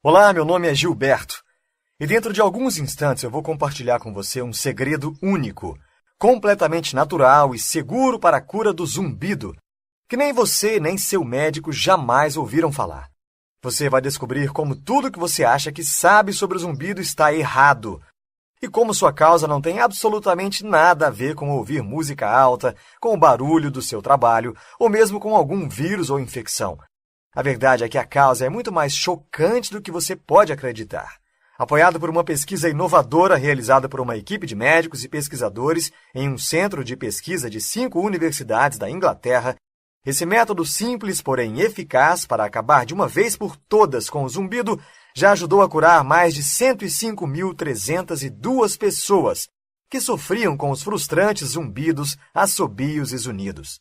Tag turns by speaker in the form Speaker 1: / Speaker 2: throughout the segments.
Speaker 1: Olá, meu nome é Gilberto e dentro de alguns instantes eu vou compartilhar com você um segredo único, completamente natural e seguro para a cura do zumbido, que nem você nem seu médico jamais ouviram falar. Você vai descobrir como tudo que você acha que sabe sobre o zumbido está errado e como sua causa não tem absolutamente nada a ver com ouvir música alta, com o barulho do seu trabalho ou mesmo com algum vírus ou infecção. A verdade é que a causa é muito mais chocante do que você pode acreditar. Apoiado por uma pesquisa inovadora realizada por uma equipe de médicos e pesquisadores em um centro de pesquisa de 5 universidades da Inglaterra, esse método simples, porém eficaz para acabar de uma vez por todas com o zumbido, já ajudou a curar mais de 105.302 pessoas que sofriam com os frustrantes zumbidos, assobios e zunidos.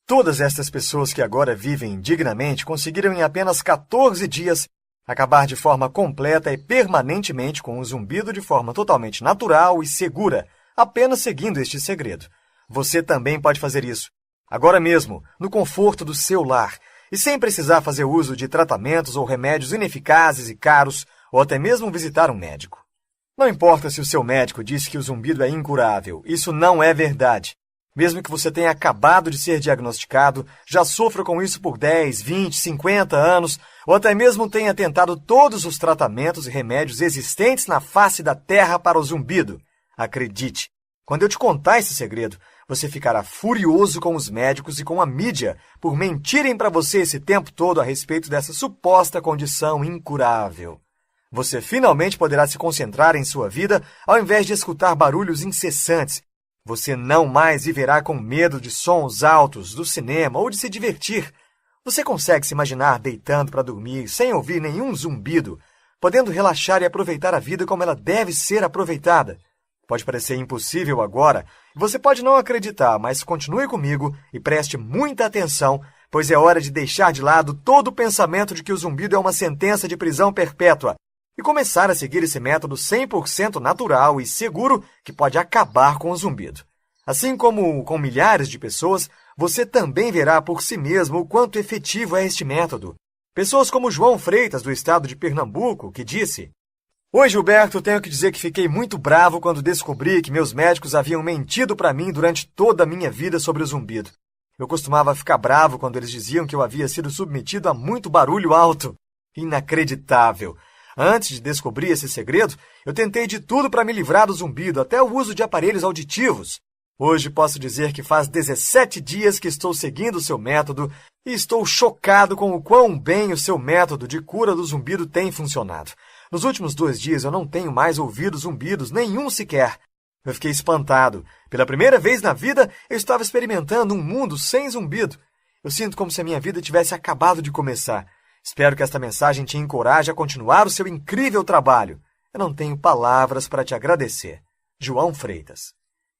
Speaker 1: Todas estas pessoas que agora vivem dignamente conseguiram em apenas 14 dias acabar de forma completa e permanentemente com o zumbido de forma totalmente natural e segura, apenas seguindo este segredo. Você também pode fazer isso, agora mesmo, no conforto do seu lar, e sem precisar fazer uso de tratamentos ou remédios ineficazes e caros, ou até mesmo visitar um médico. Não importa se o seu médico disse que o zumbido é incurável, isso não é verdade. Mesmo que você tenha acabado de ser diagnosticado, já sofra com isso por 10, 20, 50 anos, ou até mesmo tenha tentado todos os tratamentos e remédios existentes na face da Terra para o zumbido. Acredite, quando eu te contar esse segredo, você ficará furioso com os médicos e com a mídia por mentirem para você esse tempo todo a respeito dessa suposta condição incurável. Você finalmente poderá se concentrar em sua vida ao invés de escutar barulhos incessantes. Você não mais viverá com medo de sons altos, do cinema ou de se divertir. Você consegue se imaginar deitando para dormir sem ouvir nenhum zumbido, podendo relaxar e aproveitar a vida como ela deve ser aproveitada. Pode parecer impossível agora, e você pode não acreditar, mas continue comigo e preste muita atenção, pois é hora de deixar de lado todo o pensamento de que o zumbido é uma sentença de prisão perpétua e começar a seguir esse método 100% natural e seguro que pode acabar com o zumbido. Assim como com milhares de pessoas, você também verá por si mesmo o quanto efetivo é este método. Pessoas como João Freitas, do estado de Pernambuco, que disse: "Oi, Gilberto, tenho que dizer que fiquei muito bravo quando descobri que meus médicos haviam mentido para mim durante toda a minha vida sobre o zumbido. Eu costumava ficar bravo quando eles diziam que eu havia sido submetido a muito barulho alto. Inacreditável! Antes de descobrir esse segredo, eu tentei de tudo para me livrar do zumbido, até o uso de aparelhos auditivos. Hoje posso dizer que faz 17 dias que estou seguindo o seu método e estou chocado com o quão bem o seu método de cura do zumbido tem funcionado. Nos últimos 2 dias eu não tenho mais ouvido zumbidos, nenhum sequer. Eu fiquei espantado. Pela primeira vez na vida, eu estava experimentando um mundo sem zumbido. Eu sinto como se a minha vida tivesse acabado de começar. Espero que esta mensagem te encoraje a continuar o seu incrível trabalho. Eu não tenho palavras para te agradecer. João Freitas."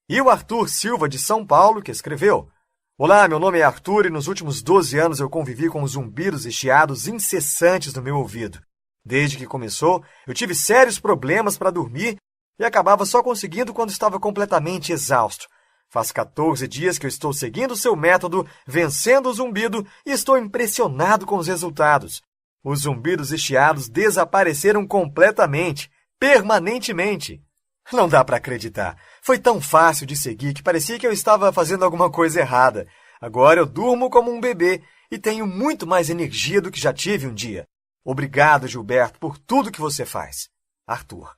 Speaker 1: E o Arthur Silva, de São Paulo, que escreveu: "Olá, meu nome é Arthur e nos últimos 12 anos eu convivi com zumbidos e chiados incessantes no meu ouvido. Desde que começou, eu tive sérios problemas para dormir e acabava só conseguindo quando estava completamente exausto. Faz 14 dias que eu estou seguindo o seu método, vencendo o zumbido e estou impressionado com os resultados. Os zumbidos e chiados desapareceram completamente, permanentemente. Não dá para acreditar. Foi tão fácil de seguir que parecia que eu estava fazendo alguma coisa errada. Agora eu durmo como um bebê e tenho muito mais energia do que já tive um dia. Obrigado, Gilberto, por tudo que você faz. Arthur."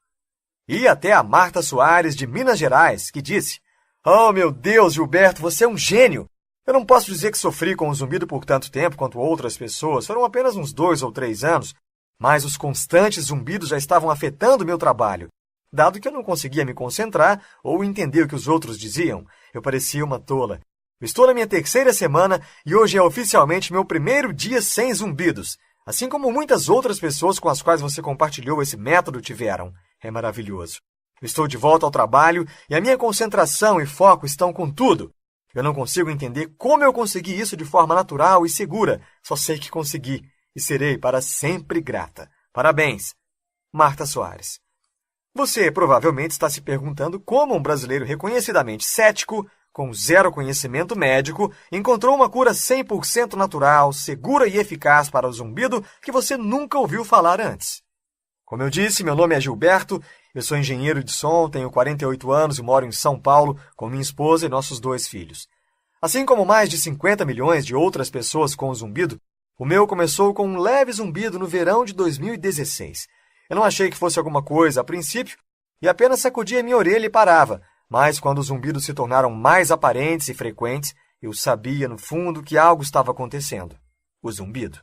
Speaker 1: E até a Marta Soares, de Minas Gerais, que disse: "Oh, meu Deus, Gilberto, você é um gênio! Eu não posso dizer que sofri com o zumbido por tanto tempo quanto outras pessoas, foram apenas uns 2 ou 3 anos, mas os constantes zumbidos já estavam afetando meu trabalho. Dado que eu não conseguia me concentrar ou entender o que os outros diziam, eu parecia uma tola. Eu estou na minha 3ª semana e hoje é oficialmente meu primeiro dia sem zumbidos, assim como muitas outras pessoas com as quais você compartilhou esse método tiveram. É maravilhoso. Eu estou de volta ao trabalho e a minha concentração e foco estão com tudo. Eu não consigo entender como eu consegui isso de forma natural e segura. Só sei que consegui e serei para sempre grata. Parabéns." Marta Soares. Você provavelmente está se perguntando como um brasileiro reconhecidamente cético, com zero conhecimento médico, encontrou uma cura 100% natural, segura e eficaz para o zumbido que você nunca ouviu falar antes. Como eu disse, meu nome é Gilberto, eu sou engenheiro de som, tenho 48 anos e moro em São Paulo com minha esposa e nossos 2 filhos. Assim como mais de 50 milhões de outras pessoas com o zumbido, o meu começou com um leve zumbido no verão de 2016. Eu não achei que fosse alguma coisa a princípio e apenas sacudia minha orelha e parava, mas quando os zumbidos se tornaram mais aparentes e frequentes, eu sabia no fundo que algo estava acontecendo. O zumbido.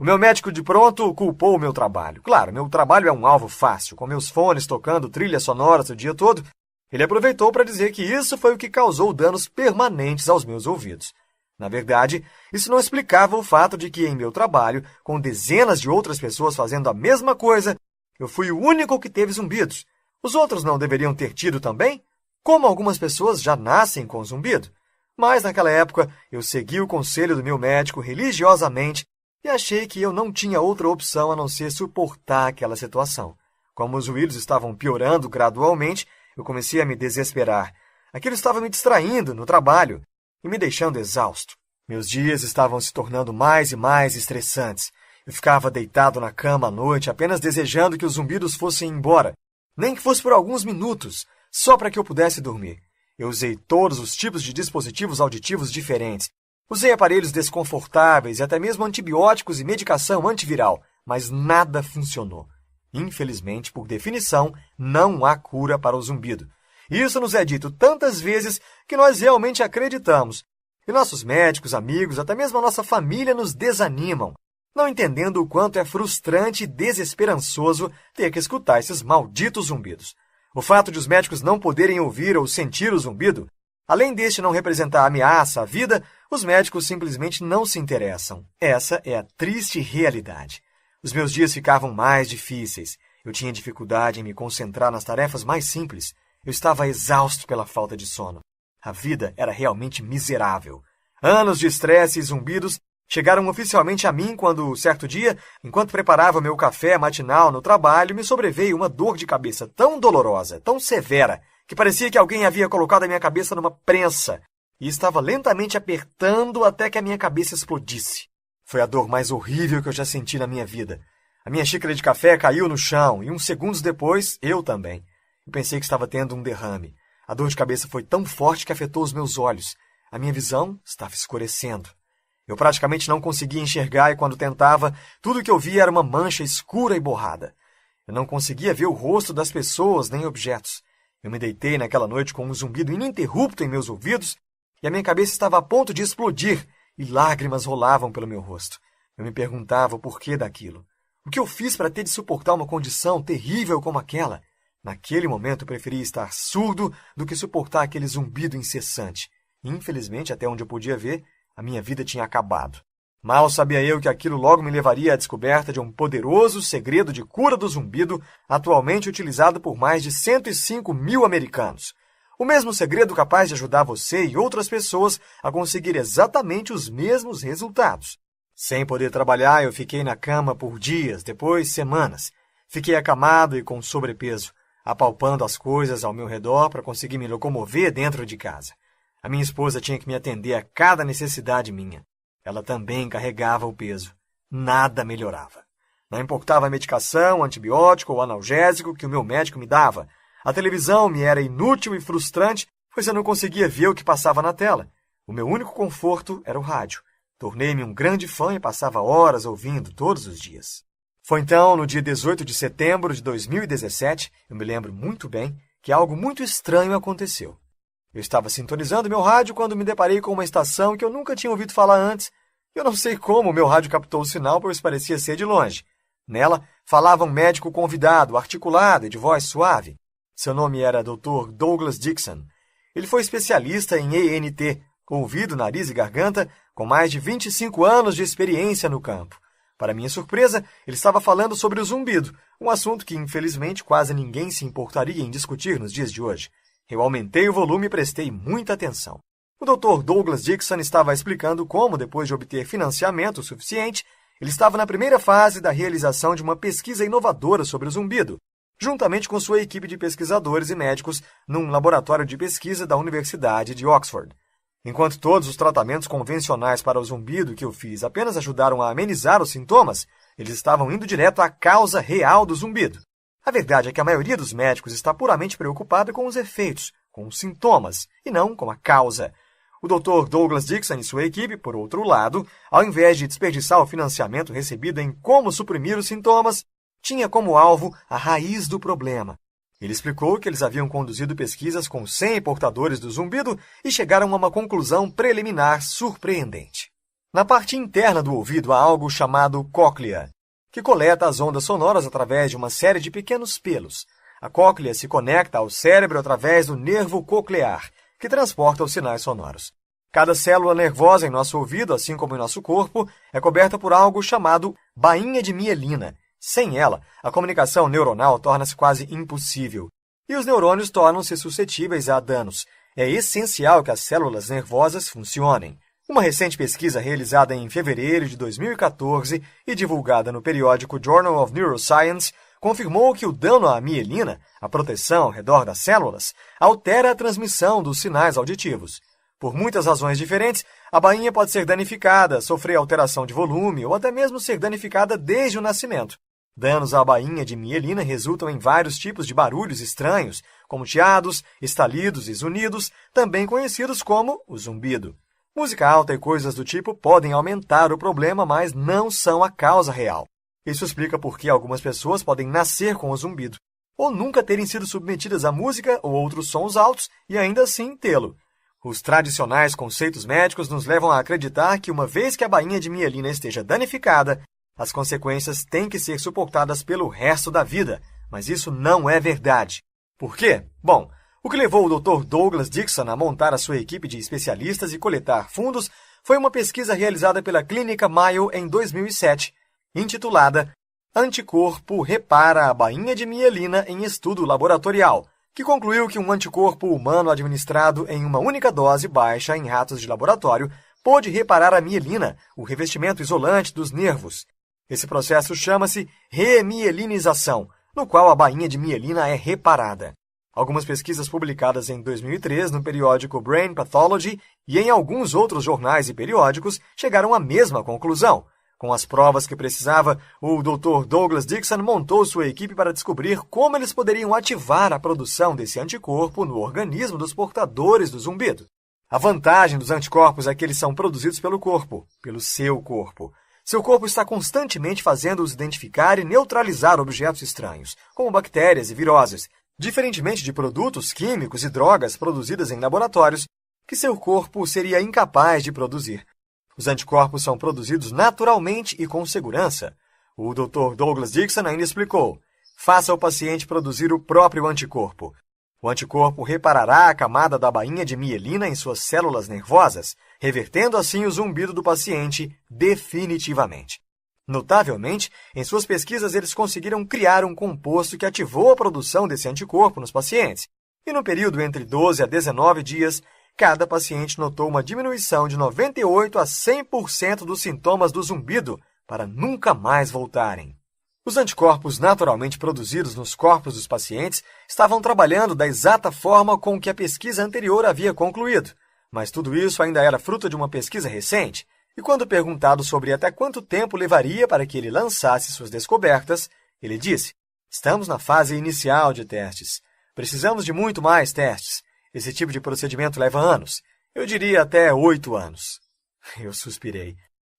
Speaker 1: O meu médico de pronto culpou o meu trabalho. Claro, meu trabalho é um alvo fácil, com meus fones tocando trilhas sonoras o dia todo. Ele aproveitou para dizer que isso foi o que causou danos permanentes aos meus ouvidos. Na verdade, isso não explicava o fato de que em meu trabalho, com dezenas de outras pessoas fazendo a mesma coisa, eu fui o único que teve zumbidos. Os outros não deveriam ter tido também? Como algumas pessoas já nascem com zumbido. Mas naquela época, eu segui o conselho do meu médico religiosamente e achei que eu não tinha outra opção a não ser suportar aquela situação. Como os ruídos estavam piorando gradualmente, eu comecei a me desesperar. Aquilo estava me distraindo no trabalho e me deixando exausto. Meus dias estavam se tornando mais e mais estressantes. Eu ficava deitado na cama à noite, apenas desejando que os zumbidos fossem embora, nem que fosse por alguns minutos, só para que eu pudesse dormir. Eu usei todos os tipos de dispositivos auditivos diferentes. Usei aparelhos desconfortáveis e até mesmo antibióticos e medicação antiviral, mas nada funcionou. Infelizmente, por definição, não há cura para o zumbido. Isso nos é dito tantas vezes que nós realmente acreditamos. E nossos médicos, amigos, até mesmo a nossa família nos desanimam, não entendendo o quanto é frustrante e desesperançoso ter que escutar esses malditos zumbidos. O fato de os médicos não poderem ouvir ou sentir o zumbido, além deste não representar ameaça à vida, os médicos simplesmente não se interessam. Essa é a triste realidade. Os meus dias ficavam mais difíceis. Eu tinha dificuldade em me concentrar nas tarefas mais simples. Eu estava exausto pela falta de sono. A vida era realmente miserável. Anos de estresse e zumbidos chegaram oficialmente a mim quando, certo dia, enquanto preparava meu café matinal no trabalho, me sobreveio uma dor de cabeça tão dolorosa, tão severa, que parecia que alguém havia colocado a minha cabeça numa prensa e estava lentamente apertando até que a minha cabeça explodisse. Foi a dor mais horrível que eu já senti na minha vida. A minha xícara de café caiu no chão e uns segundos depois, eu também. Eu pensei que estava tendo um derrame. A dor de cabeça foi tão forte que afetou os meus olhos. A minha visão estava escurecendo. Eu praticamente não conseguia enxergar e quando tentava, tudo que eu via era uma mancha escura e borrada. Eu não conseguia ver o rosto das pessoas nem objetos. Eu me deitei naquela noite com um zumbido ininterrupto em meus ouvidos e a minha cabeça estava a ponto de explodir e lágrimas rolavam pelo meu rosto. Eu me perguntava o porquê daquilo. O que eu fiz para ter de suportar uma condição terrível como aquela? Naquele momento eu preferia estar surdo do que suportar aquele zumbido incessante. Infelizmente, até onde eu podia ver, a minha vida tinha acabado. Mal sabia eu que aquilo logo me levaria à descoberta de um poderoso segredo de cura do zumbido, atualmente utilizado por mais de 105 mil americanos. O mesmo segredo capaz de ajudar você e outras pessoas a conseguir exatamente os mesmos resultados. Sem poder trabalhar, eu fiquei na cama por dias, depois semanas. Fiquei acamado e com sobrepeso, apalpando as coisas ao meu redor para conseguir me locomover dentro de casa. A minha esposa tinha que me atender a cada necessidade minha. Ela também carregava o peso. Nada melhorava. Não importava a medicação, antibiótico ou analgésico que o meu médico me dava. A televisão me era inútil e frustrante, pois eu não conseguia ver o que passava na tela. O meu único conforto era o rádio. Tornei-me um grande fã e passava horas ouvindo todos os dias. Foi então, no dia 18 de setembro de 2017, eu me lembro muito bem, que algo muito estranho aconteceu. Eu estava sintonizando meu rádio quando me deparei com uma estação que eu nunca tinha ouvido falar antes. Eu não sei como meu rádio captou o sinal, pois parecia ser de longe. Nela, falava um médico convidado, articulado e de voz suave. Seu nome era Dr. Douglas Dixon. Ele foi especialista em ENT, ouvido, nariz e garganta, com mais de 25 anos de experiência no campo. Para minha surpresa, ele estava falando sobre o zumbido, um assunto que, infelizmente, quase ninguém se importaria em discutir nos dias de hoje. Eu aumentei o volume e prestei muita atenção. O Dr. Douglas Dixon estava explicando como, depois de obter financiamento suficiente, ele estava na primeira fase da realização de uma pesquisa inovadora sobre o zumbido, juntamente com sua equipe de pesquisadores e médicos num laboratório de pesquisa da Universidade de Oxford. Enquanto todos os tratamentos convencionais para o zumbido que eu fiz apenas ajudaram a amenizar os sintomas, Eles estavam indo direto à causa real do zumbido. A verdade é que a maioria dos médicos está puramente preocupada com os efeitos, com os sintomas, e não com a causa. O Dr. Douglas Dixon e sua equipe, por outro lado, ao invés de desperdiçar o financiamento recebido em como suprimir os sintomas, tinha como alvo a raiz do problema. Ele explicou que eles haviam conduzido pesquisas com 100 portadores do zumbido e chegaram a uma conclusão preliminar surpreendente. Na parte interna do ouvido há algo chamado cóclea, que coleta as ondas sonoras através de uma série de pequenos pelos. A cóclea se conecta ao cérebro através do nervo coclear, que transporta os sinais sonoros. Cada célula nervosa em nosso ouvido, assim como em nosso corpo, é coberta por algo chamado bainha de mielina. Sem ela, a comunicação neuronal torna-se quase impossível, e os neurônios tornam-se suscetíveis a danos. É essencial que as células nervosas funcionem. Uma recente pesquisa realizada em fevereiro de 2014 e divulgada no periódico Journal of Neuroscience confirmou que o dano à mielina, a proteção ao redor das células, altera a transmissão dos sinais auditivos. Por muitas razões diferentes, a bainha pode ser danificada, sofrer alteração de volume ou até mesmo ser danificada desde o nascimento. Danos à bainha de mielina resultam em vários tipos de barulhos estranhos, como chiados, estalidos e zunidos, também conhecidos como o zumbido. Música alta e coisas do tipo podem aumentar o problema, mas não são a causa real. Isso explica por que algumas pessoas podem nascer com o zumbido, ou nunca terem sido submetidas à música ou outros sons altos e ainda assim tê-lo. Os tradicionais conceitos médicos nos levam a acreditar que, uma vez que a bainha de mielina esteja danificada, as consequências têm que ser suportadas pelo resto da vida, mas isso não é verdade. Por quê? Bom, o que levou o Dr. Douglas Dixon a montar a sua equipe de especialistas e coletar fundos foi uma pesquisa realizada pela Clínica Mayo em 2007, intitulada Anticorpo repara a bainha de mielina em estudo laboratorial, que concluiu que um anticorpo humano administrado em uma única dose baixa em ratos de laboratório pôde reparar a mielina, o revestimento isolante dos nervos. Esse processo chama-se remielinização, no qual a bainha de mielina é reparada. Algumas pesquisas publicadas em 2003 no periódico Brain Pathology e em alguns outros jornais e periódicos chegaram à mesma conclusão. Com as provas que precisava, o Dr. Douglas Dixon montou sua equipe para descobrir como eles poderiam ativar a produção desse anticorpo no organismo dos portadores do zumbido. A vantagem dos anticorpos é que eles são produzidos pelo corpo, pelo seu corpo. Seu corpo está constantemente fazendo-os identificar e neutralizar objetos estranhos, como bactérias e viroses, diferentemente de produtos químicos e drogas produzidas em laboratórios, que seu corpo seria incapaz de produzir. Os anticorpos são produzidos naturalmente e com segurança. O Dr. Douglas Dixon ainda explicou: faça o paciente produzir o próprio anticorpo. O anticorpo reparará a camada da bainha de mielina em suas células nervosas, revertendo assim o zumbido do paciente definitivamente. Notavelmente, em suas pesquisas eles conseguiram criar um composto que ativou a produção desse anticorpo nos pacientes, e no período entre 12 a 19 dias, cada paciente notou uma diminuição de 98% a 100% dos sintomas do zumbido para nunca mais voltarem. Os anticorpos naturalmente produzidos nos corpos dos pacientes estavam trabalhando da exata forma com que a pesquisa anterior havia concluído, mas tudo isso ainda era fruto de uma pesquisa recente, e quando perguntado sobre até quanto tempo levaria para que ele lançasse suas descobertas, ele disse: estamos na fase inicial de testes. Precisamos de muito mais testes. Esse tipo de procedimento leva anos. Eu diria até 8 anos. Eu suspirei.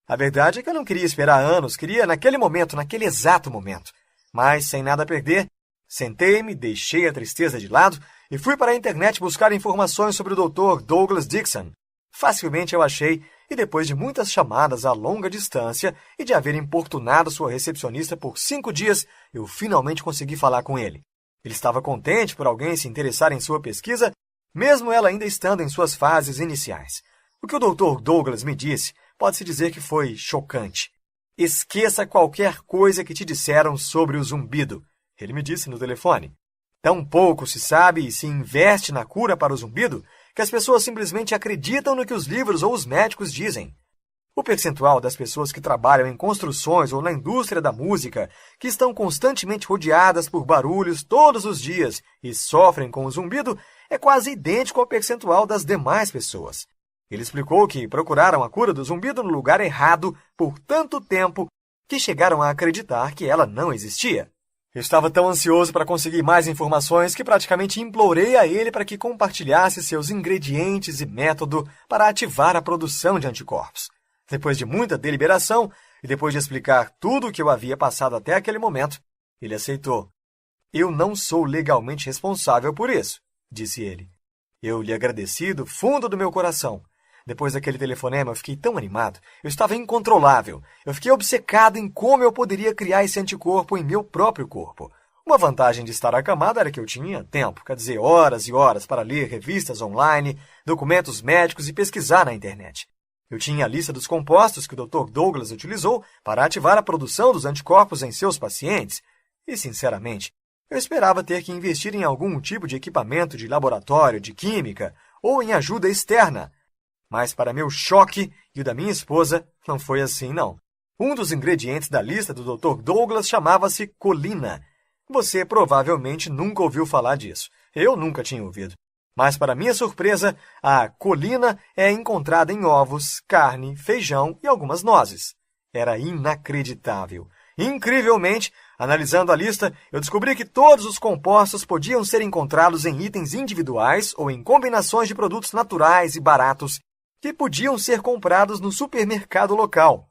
Speaker 1: A verdade é que eu não queria esperar anos, queria naquele momento, naquele exato momento. Mas, sem nada a perder, sentei-me, deixei a tristeza de lado e fui para a internet buscar informações sobre o Dr. Douglas Dixon. Facilmente eu achei, e depois de muitas chamadas a longa distância e de haver importunado sua recepcionista por 5 dias, eu finalmente consegui falar com ele. Ele estava contente por alguém se interessar em sua pesquisa, mesmo ela ainda estando em suas fases iniciais. O que o Dr. Douglas me disse pode-se dizer que foi chocante. Esqueça qualquer coisa que te disseram sobre o zumbido, ele me disse no telefone. Tão pouco se sabe e se investe na cura para o zumbido que as pessoas simplesmente acreditam no que os livros ou os médicos dizem. O percentual das pessoas que trabalham em construções ou na indústria da música, que estão constantemente rodeadas por barulhos todos os dias e sofrem com o zumbido, é quase idêntico ao percentual das demais pessoas. Ele explicou que procuraram a cura do zumbido no lugar errado por tanto tempo que chegaram a acreditar que ela não existia. Eu estava tão ansioso para conseguir mais informações que praticamente implorei a ele para que compartilhasse seus ingredientes e método para ativar a produção de anticorpos. Depois de muita deliberação e depois de explicar tudo o que eu havia passado até aquele momento, ele aceitou. Eu não sou legalmente responsável por isso, disse ele. Eu lhe agradeci do fundo do meu coração. Depois daquele telefonema, eu fiquei tão animado. Eu estava incontrolável. Eu fiquei obcecado em como eu poderia criar esse anticorpo em meu próprio corpo. Uma vantagem de estar acamado era que eu tinha tempo, quer dizer, horas e horas para ler revistas online, documentos médicos e pesquisar na internet. Eu tinha a lista dos compostos que o Dr. Douglas utilizou para ativar a produção dos anticorpos em seus pacientes. E, sinceramente, eu esperava ter que investir em algum tipo de equipamento de laboratório, de química ou em ajuda externa. Mas, para meu choque e o da minha esposa, não foi assim, não. Um dos ingredientes da lista do Dr. Douglas chamava-se colina. Você provavelmente nunca ouviu falar disso. Eu nunca tinha ouvido. Mas, para minha surpresa, a colina é encontrada em ovos, carne, feijão e algumas nozes. Era inacreditável. Incrivelmente, analisando a lista, eu descobri que todos os compostos podiam ser encontrados em itens individuais ou em combinações de produtos naturais e baratos que podiam ser comprados no supermercado local.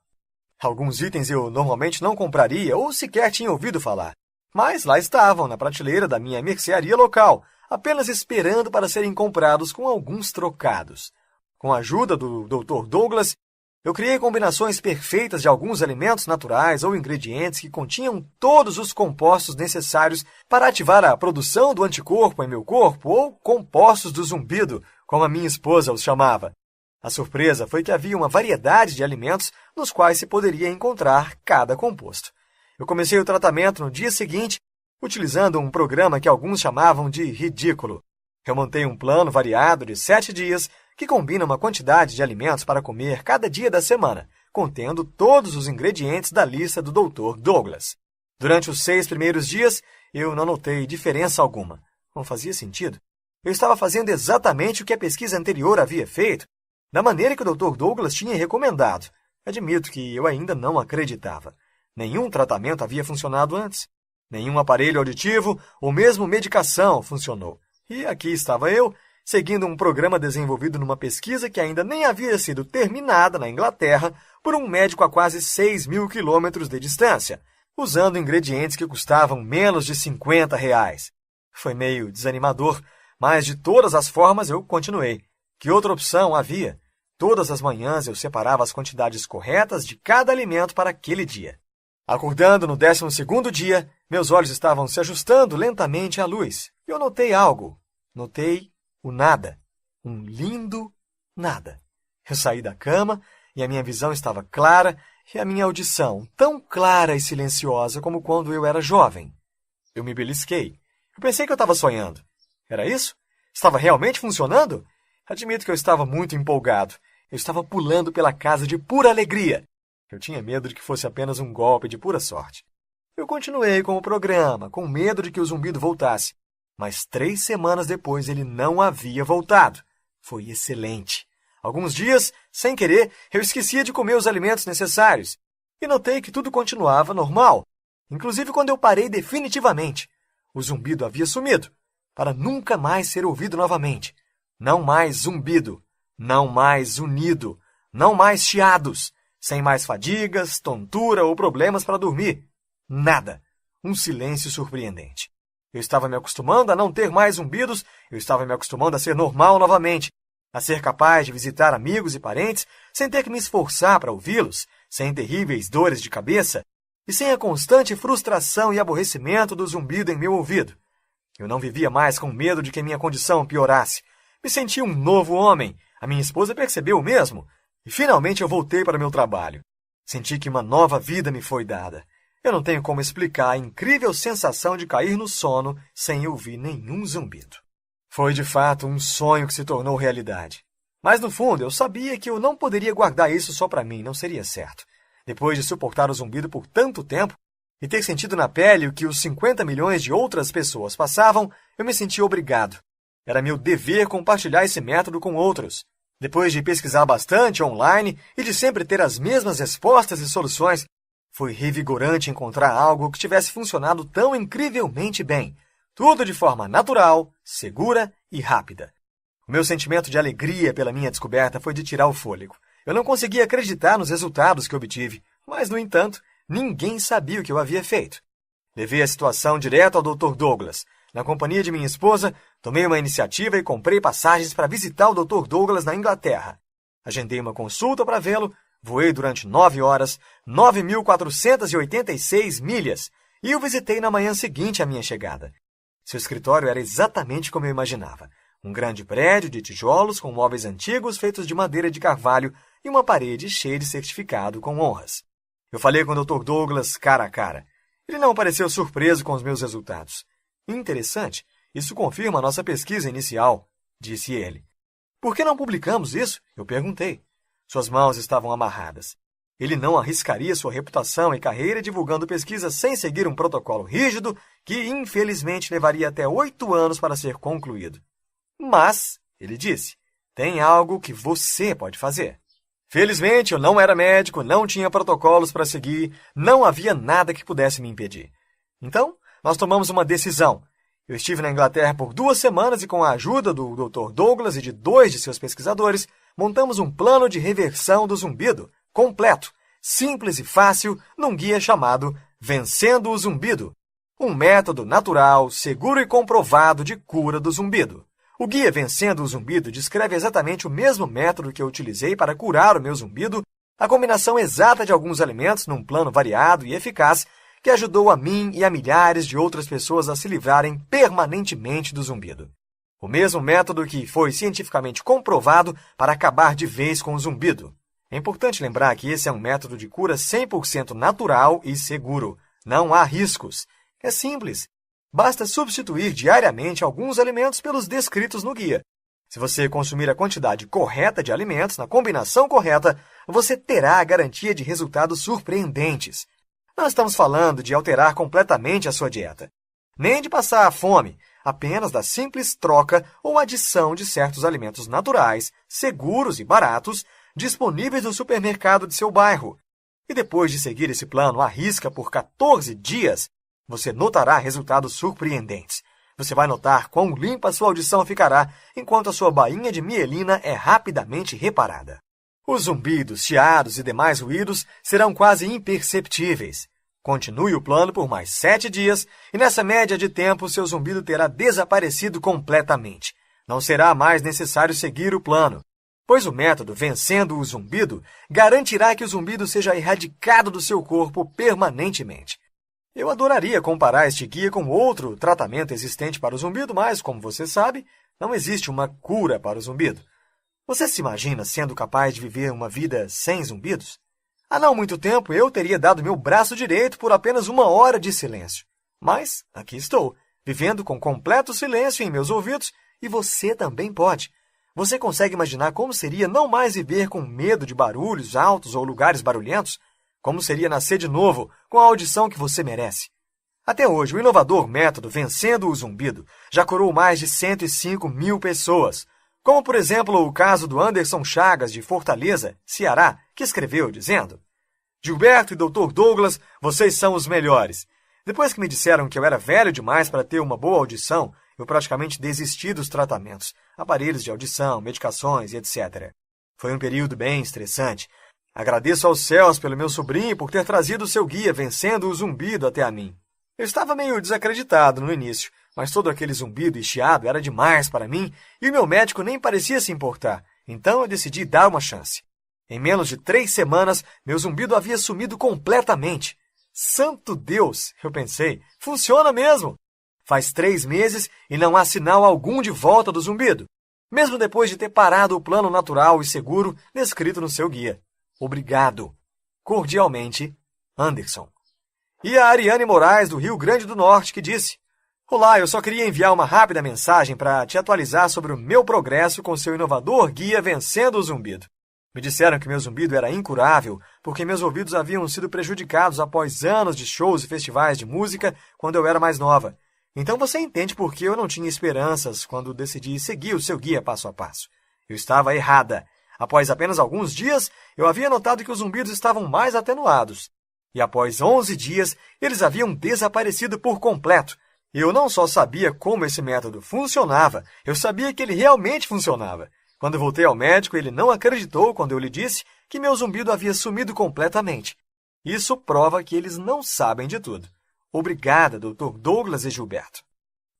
Speaker 1: Alguns itens eu normalmente não compraria ou sequer tinha ouvido falar, mas lá estavam na prateleira da minha mercearia local, apenas esperando para serem comprados com alguns trocados. Com a ajuda do Dr. Douglas, eu criei combinações perfeitas de alguns alimentos naturais ou ingredientes que continham todos os compostos necessários para ativar a produção do anticorpo em meu corpo ou compostos do zumbido, como a minha esposa os chamava. A surpresa foi que havia uma variedade de alimentos nos quais se poderia encontrar cada composto. Eu comecei o tratamento no dia seguinte, utilizando um programa que alguns chamavam de ridículo. Eu montei um plano variado de 7 dias que combina uma quantidade de alimentos para comer cada dia da semana, contendo todos os ingredientes da lista do Dr. Douglas. Durante os 6 primeiros dias, eu não notei diferença alguma. Não fazia sentido. Eu estava fazendo exatamente o que a pesquisa anterior havia feito, da maneira que o Dr. Douglas tinha recomendado. Admito que eu ainda não acreditava. Nenhum tratamento havia funcionado antes. Nenhum aparelho auditivo ou mesmo medicação funcionou. E aqui estava eu, seguindo um programa desenvolvido numa pesquisa que ainda nem havia sido terminada na Inglaterra por um médico a quase 6.000 quilômetros de distância, usando ingredientes que custavam menos de R$50. Foi meio desanimador, mas de todas as formas eu continuei. Que outra opção havia? Todas as manhãs eu separava as quantidades corretas de cada alimento para aquele dia. Acordando no 12º dia, meus olhos estavam se ajustando lentamente à luz. E eu notei algo. Notei o nada. Um lindo nada. Eu saí da cama e a minha visão estava clara e a minha audição tão clara e silenciosa como quando eu era jovem. Eu me belisquei. Eu pensei que eu estava sonhando. Era isso? Estava realmente funcionando? Admito que eu estava muito empolgado. Eu estava pulando pela casa de pura alegria. Eu tinha medo de que fosse apenas um golpe de pura sorte. Eu continuei com o programa, com medo de que o zumbido voltasse. Mas 3 semanas depois ele não havia voltado. Foi excelente. Alguns dias, sem querer, eu esquecia de comer os alimentos necessários. E notei que tudo continuava normal. Inclusive quando eu parei definitivamente. O zumbido havia sumido, para nunca mais ser ouvido novamente. Não mais zumbido, não mais unido, não mais chiados, sem mais fadigas, tontura ou problemas para dormir. Nada. Um silêncio surpreendente. Eu estava me acostumando a não ter mais zumbidos, eu estava me acostumando a ser normal novamente, a ser capaz de visitar amigos e parentes sem ter que me esforçar para ouvi-los, sem terríveis dores de cabeça e sem a constante frustração e aborrecimento do zumbido em meu ouvido. Eu não vivia mais com medo de que minha condição piorasse. Me senti um novo homem. A minha esposa percebeu o mesmo. E finalmente eu voltei para meu trabalho. Senti que uma nova vida me foi dada. Eu não tenho como explicar a incrível sensação de cair no sono sem ouvir nenhum zumbido. Foi, de fato, um sonho que se tornou realidade. Mas, no fundo, eu sabia que eu não poderia guardar isso só para mim, não seria certo. Depois de suportar o zumbido por tanto tempo e ter sentido na pele o que os 50 milhões de outras pessoas passavam, eu me senti obrigado. Era meu dever compartilhar esse método com outros. Depois de pesquisar bastante online e de sempre ter as mesmas respostas e soluções, Foi revigorante encontrar algo que tivesse funcionado tão incrivelmente bem, tudo de forma natural, segura e rápida. O meu sentimento de alegria pela minha descoberta foi de tirar o fôlego. Eu não conseguia acreditar nos resultados que obtive, mas, no entanto, ninguém sabia o que eu havia feito. Levei a situação direto ao Dr. Douglas. Na companhia de minha esposa, tomei uma iniciativa e comprei passagens para visitar o Dr. Douglas na Inglaterra. Agendei uma consulta para vê-lo, voei durante 9 horas, 9.486 milhas, e o visitei na manhã seguinte à minha chegada. Seu escritório era exatamente como eu imaginava. Um grande prédio de tijolos com móveis antigos feitos de madeira de carvalho e uma parede cheia de certificado com honras. Eu falei com o Dr. Douglas cara a cara. Ele não pareceu surpreso com os meus resultados. Interessante, isso confirma a nossa pesquisa inicial, disse ele. Por que não publicamos isso? Eu perguntei. Suas mãos estavam amarradas. Ele não arriscaria sua reputação e carreira divulgando pesquisa sem seguir um protocolo rígido que, infelizmente, levaria até 8 anos para ser concluído. Mas, ele disse, tem algo que você pode fazer. Felizmente, eu não era médico, não tinha protocolos para seguir, não havia nada que pudesse me impedir. Então, nós tomamos uma decisão. Eu estive na Inglaterra por 2 semanas e, com a ajuda do Dr. Douglas e de 2 de seus pesquisadores, montamos um plano de reversão do zumbido, completo, simples e fácil, num guia chamado Vencendo o Zumbido, um método natural, seguro e comprovado de cura do zumbido. O guia Vencendo o Zumbido descreve exatamente o mesmo método que eu utilizei para curar o meu zumbido, a combinação exata de alguns alimentos num plano variado e eficaz que ajudou a mim e a milhares de outras pessoas a se livrarem permanentemente do zumbido. O mesmo método que foi cientificamente comprovado para acabar de vez com o zumbido. É importante lembrar que esse é um método de cura 100% natural e seguro. Não há riscos. É simples. Basta substituir diariamente alguns alimentos pelos descritos no guia. Se você consumir a quantidade correta de alimentos na combinação correta, você terá a garantia de resultados surpreendentes. Não estamos falando de alterar completamente a sua dieta, nem de passar fome, apenas da simples troca ou adição de certos alimentos naturais, seguros e baratos, disponíveis no supermercado de seu bairro. E depois de seguir esse plano à risca por 14 dias, você notará resultados surpreendentes. Você vai notar quão limpa a sua audição ficará enquanto a sua bainha de mielina é rapidamente reparada. Os zumbidos, chiados e demais ruídos serão quase imperceptíveis. Continue o plano por mais 7 dias e nessa média de tempo seu zumbido terá desaparecido completamente. Não será mais necessário seguir o plano, pois o método Vencendo o Zumbido garantirá que o zumbido seja erradicado do seu corpo permanentemente. Eu adoraria comparar este guia com outro tratamento existente para o zumbido, mas, como você sabe, não existe uma cura para o zumbido. Você se imagina sendo capaz de viver uma vida sem zumbidos? Há não muito tempo eu teria dado meu braço direito por apenas 1 hora de silêncio. Mas aqui estou, vivendo com completo silêncio em meus ouvidos, e você também pode. Você consegue imaginar como seria não mais viver com medo de barulhos altos ou lugares barulhentos? Como seria nascer de novo com a audição que você merece? Até hoje, o inovador método Vencendo o Zumbido já curou mais de 105 mil pessoas, como, por exemplo, o caso do Anderson Chagas, de Fortaleza, Ceará, que escreveu dizendo: Gilberto e Dr. Douglas, vocês são os melhores. Depois que me disseram que eu era velho demais para ter uma boa audição, eu praticamente desisti dos tratamentos, aparelhos de audição, medicações e etc. Foi um período bem estressante. Agradeço aos céus pelo meu sobrinho por ter trazido o seu guia Vencendo o Zumbido até a mim. Eu estava meio desacreditado no início, mas todo aquele zumbido e chiado era demais para mim e o meu médico nem parecia se importar, então eu decidi dar uma chance. Em menos de 3 semanas, meu zumbido havia sumido completamente. Santo Deus, eu pensei, funciona mesmo! Faz 3 meses e não há sinal algum de volta do zumbido, mesmo depois de ter parado o plano natural e seguro descrito no seu guia. Obrigado. Cordialmente, Anderson. E a Ariane Moraes, do Rio Grande do Norte, que disse: Olá, eu só queria enviar uma rápida mensagem para te atualizar sobre o meu progresso com seu inovador guia Vencendo o Zumbido. Me disseram que meu zumbido era incurável porque meus ouvidos haviam sido prejudicados após anos de shows e festivais de música quando eu era mais nova. Então você entende por que eu não tinha esperanças quando decidi seguir o seu guia passo a passo. Eu estava errada. Após apenas alguns dias, eu havia notado que os zumbidos estavam mais atenuados. e após 11 dias, eles haviam desaparecido por completo. Eu não só sabia como esse método funcionava, eu sabia que ele realmente funcionava. Quando voltei ao médico, ele não acreditou quando eu lhe disse que meu zumbido havia sumido completamente. Isso prova que eles não sabem de tudo. Obrigada, Dr. Douglas e Gilberto.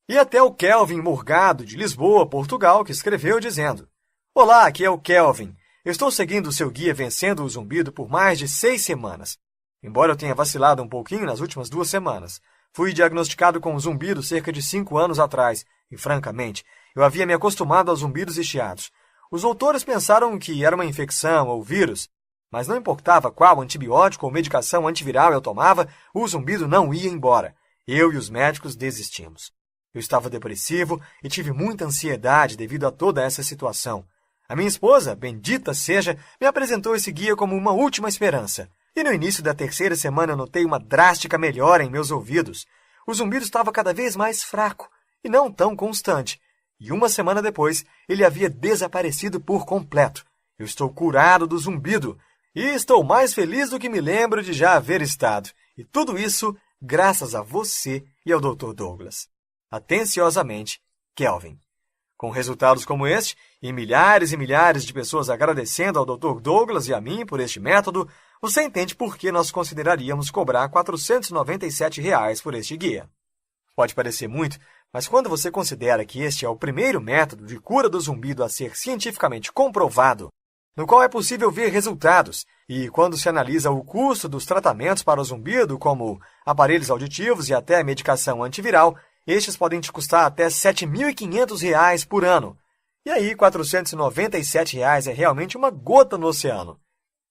Speaker 1: E até o Kelvin Morgado, de Lisboa, Portugal, que escreveu dizendo: Olá, aqui é o Kelvin. Eu estou seguindo o seu guia Vencendo o Zumbido por mais de 6 semanas. Embora eu tenha vacilado um pouquinho nas últimas 2 semanas. Fui diagnosticado com zumbido cerca de 5 anos atrás e, francamente, eu havia me acostumado aos zumbidos e chiados. Os doutores pensaram que era uma infecção ou vírus, mas não importava qual antibiótico ou medicação antiviral eu tomava, o zumbido não ia embora. Eu e os médicos desistimos. Eu estava depressivo e tive muita ansiedade devido a toda essa situação. A minha esposa, bendita seja, me apresentou esse guia como uma última esperança. E no início da 3ª semana eu notei uma drástica melhora em meus ouvidos. O zumbido estava cada vez mais fraco e não tão constante. E 1 semana depois, ele havia desaparecido por completo. Eu estou curado do zumbido e estou mais feliz do que me lembro de já haver estado. E tudo isso graças a você e ao Dr. Douglas. Atenciosamente, Kelvin. Com resultados como este, e milhares de pessoas agradecendo ao Dr. Douglas e a mim por este método, você entende por que nós consideraríamos cobrar R$ 497 por este guia. Pode parecer muito, mas quando você considera que este é o primeiro método de cura do zumbido a ser cientificamente comprovado, no qual é possível ver resultados, e quando se analisa o custo dos tratamentos para o zumbido, como aparelhos auditivos e até medicação antiviral, estes podem te custar até R$ 7.500 por ano. E aí, R$ 497 é realmente uma gota no oceano.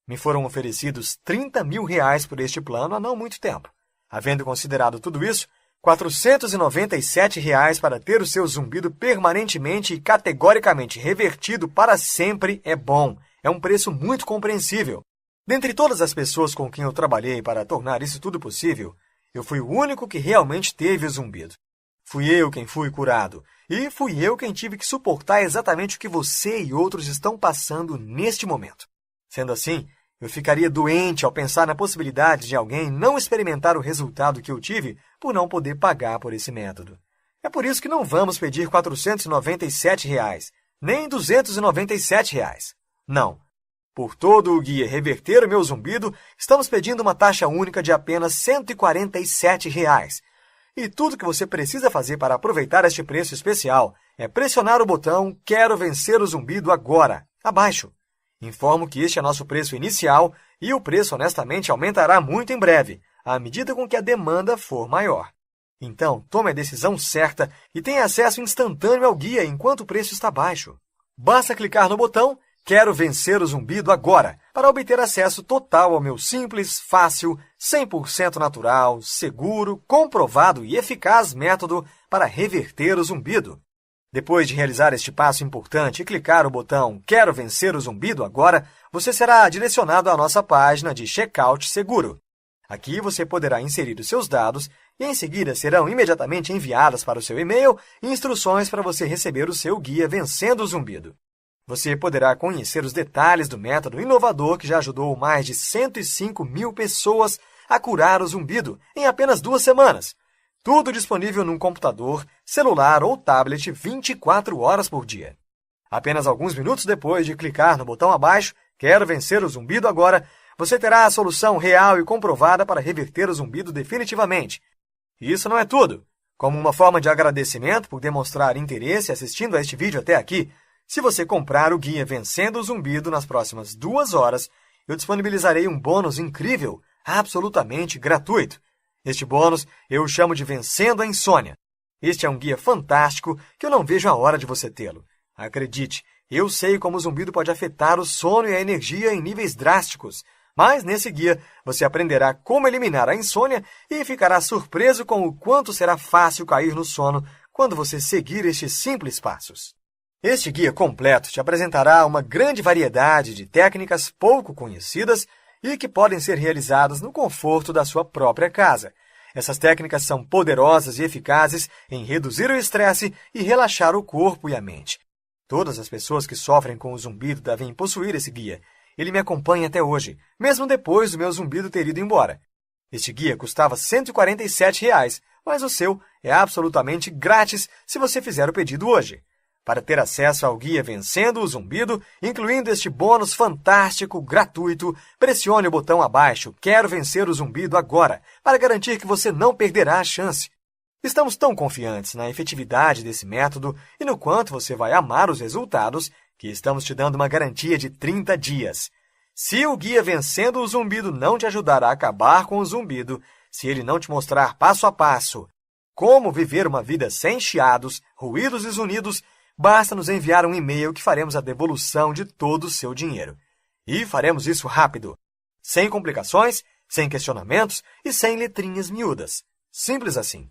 Speaker 1: Me foram oferecidos R$ 30 mil por este plano há não muito tempo. Havendo considerado tudo isso, R$ 497 para ter o seu zumbido permanentemente e categoricamente revertido para sempre é bom. É um preço muito compreensível. Dentre todas as pessoas com quem eu trabalhei para tornar isso tudo possível, eu fui o único que realmente teve o zumbido. Fui eu quem fui curado, e fui eu quem tive que suportar exatamente o que você e outros estão passando neste momento. Sendo assim, eu ficaria doente ao pensar na possibilidade de alguém não experimentar o resultado que eu tive por não poder pagar por esse método. É por isso que não vamos pedir R$ 497, nem R$ 297. Não. Por todo o guia Reverter o Meu Zumbido, estamos pedindo uma taxa única de apenas R$ 147. E tudo que você precisa fazer para aproveitar este preço especial é pressionar o botão Quero Vencer o Zumbido agora, abaixo. Informo que este é nosso preço inicial e o preço honestamente aumentará muito em breve, à medida com que a demanda for maior. Então, tome a decisão certa e tenha acesso instantâneo ao guia enquanto o preço está baixo. Basta clicar no botão Quero Vencer o Zumbido agora para obter acesso total ao meu simples, fácil, 100% natural, seguro, comprovado e eficaz método para reverter o zumbido. Depois de realizar este passo importante e clicar o botão Quero Vencer o Zumbido agora, você será direcionado à nossa página de checkout seguro. Aqui você poderá inserir os seus dados e em seguida serão imediatamente enviadas para o seu e-mail instruções para você receber o seu guia Vencendo o Zumbido. Você poderá conhecer os detalhes do método inovador que já ajudou mais de 105 mil pessoas a curar o zumbido em apenas 2 semanas. Tudo disponível num computador, celular ou tablet 24 horas por dia. Apenas alguns minutos depois de clicar no botão abaixo, Quero Vencer o Zumbido agora, você terá a solução real e comprovada para reverter o zumbido definitivamente. E isso não é tudo. Como uma forma de agradecimento por demonstrar interesse assistindo a este vídeo até aqui, se você comprar o guia Vencendo o Zumbido nas próximas 2 horas, eu disponibilizarei um bônus incrível, absolutamente gratuito. Este bônus eu chamo de Vencendo a Insônia. Este é um guia fantástico que eu não vejo a hora de você tê-lo. Acredite, eu sei como o zumbido pode afetar o sono e a energia em níveis drásticos, mas nesse guia você aprenderá como eliminar a insônia e ficará surpreso com o quanto será fácil cair no sono quando você seguir estes simples passos. Este guia completo te apresentará uma grande variedade de técnicas pouco conhecidas e que podem ser realizadas no conforto da sua própria casa. Essas técnicas são poderosas e eficazes em reduzir o estresse e relaxar o corpo e a mente. Todas as pessoas que sofrem com o zumbido devem possuir esse guia. Ele me acompanha até hoje, mesmo depois do meu zumbido ter ido embora. Este guia custava R$ 147, mas o seu é absolutamente grátis se você fizer o pedido hoje. Para ter acesso ao guia Vencendo o Zumbido, incluindo este bônus fantástico, gratuito, pressione o botão abaixo Quero Vencer o Zumbido agora, para garantir que você não perderá a chance. Estamos tão confiantes na efetividade desse método e no quanto você vai amar os resultados, que estamos te dando uma garantia de 30 dias. Se o guia Vencendo o Zumbido não te ajudar a acabar com o zumbido, se ele não te mostrar passo a passo como viver uma vida sem chiados, ruídos e zunidos, basta nos enviar um e-mail que faremos a devolução de todo o seu dinheiro. E faremos isso rápido, sem complicações, sem questionamentos e sem letrinhas miúdas. Simples assim.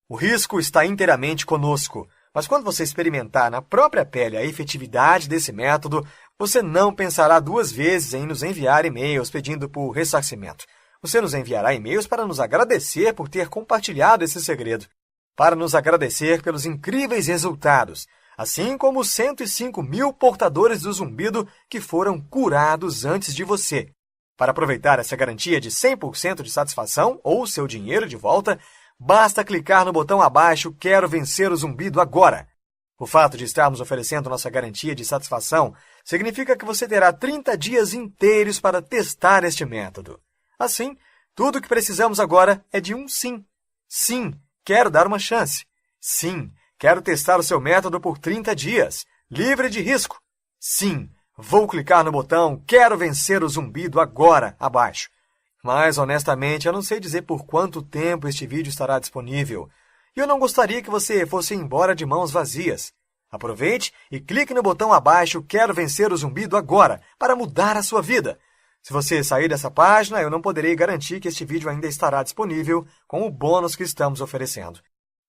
Speaker 1: O risco está inteiramente conosco, mas quando você experimentar na própria pele a efetividade desse método, você não pensará duas vezes em nos enviar e-mails pedindo por ressarcimento. Você nos enviará e-mails para nos agradecer por ter compartilhado esse segredo, para nos agradecer pelos incríveis resultados, assim como os 105 mil portadores do zumbido que foram curados antes de você. Para aproveitar essa garantia de 100% de satisfação ou seu dinheiro de volta, basta clicar no botão abaixo Quero Vencer o Zumbido agora. O fato de estarmos oferecendo nossa garantia de satisfação significa que você terá 30 dias inteiros para testar este método. Assim, tudo o que precisamos agora é de um sim. Sim, quero dar uma chance. Sim, quero testar o seu método por 30 dias, livre de risco. Sim, vou clicar no botão Quero Vencer o Zumbido agora, abaixo. Mas, honestamente, eu não sei dizer por quanto tempo este vídeo estará disponível. E eu não gostaria que você fosse embora de mãos vazias. Aproveite e clique no botão abaixo Quero Vencer o Zumbido agora, para mudar a sua vida. Se você sair dessa página, eu não poderei garantir que este vídeo ainda estará disponível com o bônus que estamos oferecendo.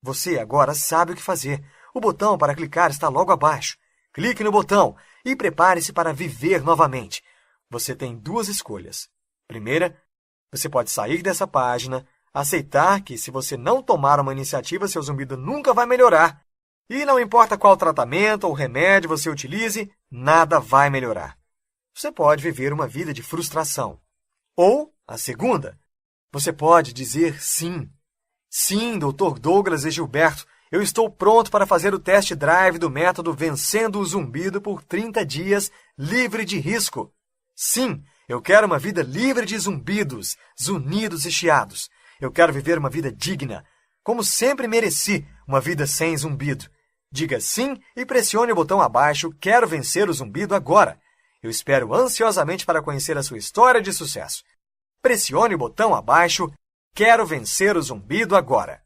Speaker 1: Você agora sabe o que fazer. O botão para clicar está logo abaixo. Clique no botão e prepare-se para viver novamente. Você tem duas escolhas. Primeira, você pode sair dessa página, aceitar que se você não tomar uma iniciativa, seu zumbido nunca vai melhorar. E não importa qual tratamento ou remédio você utilize, nada vai melhorar. Você pode viver uma vida de frustração. Ou, a segunda, você pode dizer sim. Sim, Dr. Douglas e Gilberto, eu estou pronto para fazer o test drive do método Vencendo o Zumbido por 30 dias, livre de risco. Sim, eu quero uma vida livre de zumbidos, zunidos e chiados. Eu quero viver uma vida digna, como sempre mereci, uma vida sem zumbido. Diga sim e pressione o botão abaixo Quero Vencer o Zumbido agora. Eu espero ansiosamente para conhecer a sua história de sucesso. Pressione o botão abaixo Quero Vencer o Zumbido agora.